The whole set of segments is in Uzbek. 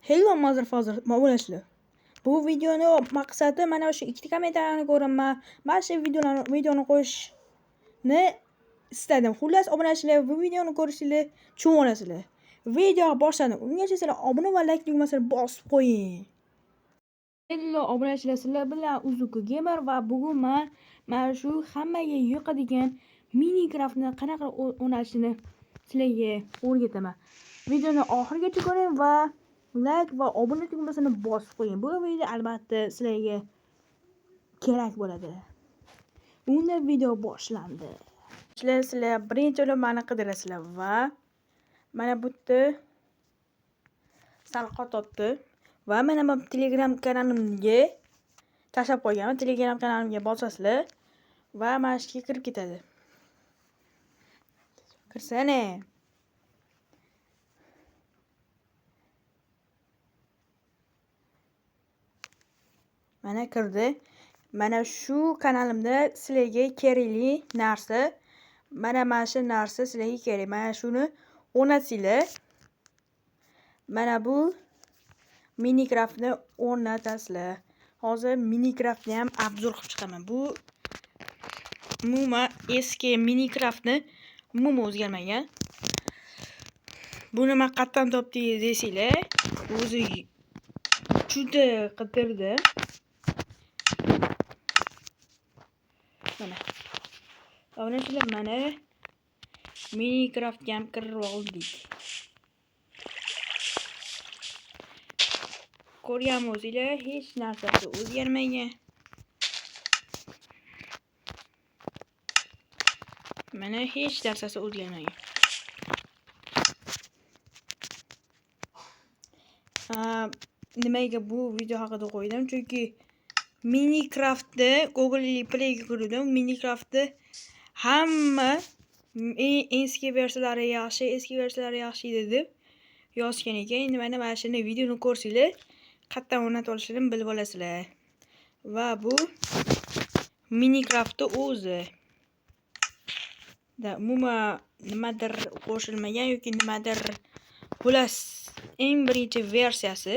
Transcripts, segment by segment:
Hello mother father bo'lasizlar. Bu videoni maqsadi mana shu ikkita kommentariyani ko'raman. Mana shu videoni qo'yishni istadim. Xullas obunachilər bu videoni ko'rishinglar tushunib olasizlar. Videoga boshladim. Ungacha sizlar obuna va like tugmasini bosib qo'ying. Hello obunachilar, sizlar bilan Uzuku Gamer va bugun mana shu hammaga yoqadigan Minecraftni qanaqa o'ynashini sizlarga o'rgataman. Videoni oxirigacha ko'ring va like va obuna tugmasini bosib qo'ying. Bu video albatta sizlarga kerak bo'ladi. Unda video boshlandi. Sizlar birinchi bo'lib meni qidirasizlar va mana bu yerda sal qotibdi va mana bu Telegram kanalimga tashlab qo'yganman. Telegram kanalimga bosasizlar va mana shu yerga kirib ketadi. Kirsana. Mana kirdi. Mana shu kanalimda sizlarga kerakli narsa, mana shu narsa sizlarga kerak. Mana shuni o'rnatsizlar. Mana bu Minecraftni o'rnatasizlar. Hozir Minecraftni ham obzor qilib chiqaman. Bu umuman eski Minecraftni umuman o'zgarmagan. Buni men qayerdan topdingiz deysizlar, o'zi juda qidirdi. Mana. Obunachilar, mana Minecraftga ham kirib oldik. Ko'ryapsizlar, hech narsasi o'zgarmagan. Mana hech narsasi o'zgarmagan. Nimaga bu video haqida qo'ydim? Chunki Minecraftni Google Play ga kirdim. Minecraftni hamma eski versiyalari yaxshi deb yozgan ekan. Endi mana shuni videoni ko'rsanglar, qayerdan o'rnatib olishini bilib olasizlar. Va bu Minecraftni o'zi. Umuman nimadir qo'shilmagan yoki nimadir, xullas eng birinchi versiyasi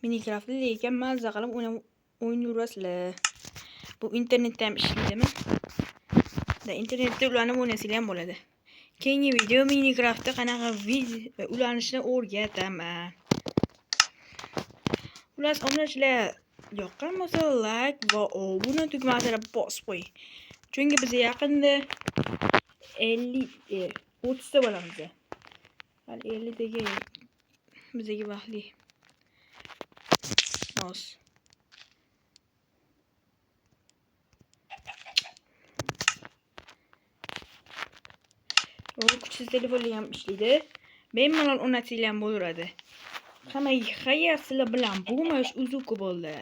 Minecraftni, lekin mazza qilib o'ynayverasizlar. Bu internetda ham ishlaydimi? Internetda ulanib o'ynasanglar ham bo'ladi. Keyingi video Minecraftda qanaqa ulanishni o'rgataman. Xullas obunachilar, yoqqan bo'lsa like va obuna tugmasini bosib qo'ying. Chunki biz yaqinda 30 ta bo'lamiz. Hali 50 taga bizga vaqtli. Os. Kuchsiz telefonlar ham ishlaydi. Bemalol o'rnatsanglar ham bo'laveradi. Hammaga xayr, sizlar bilan Bumash Uzuku bo'ldi.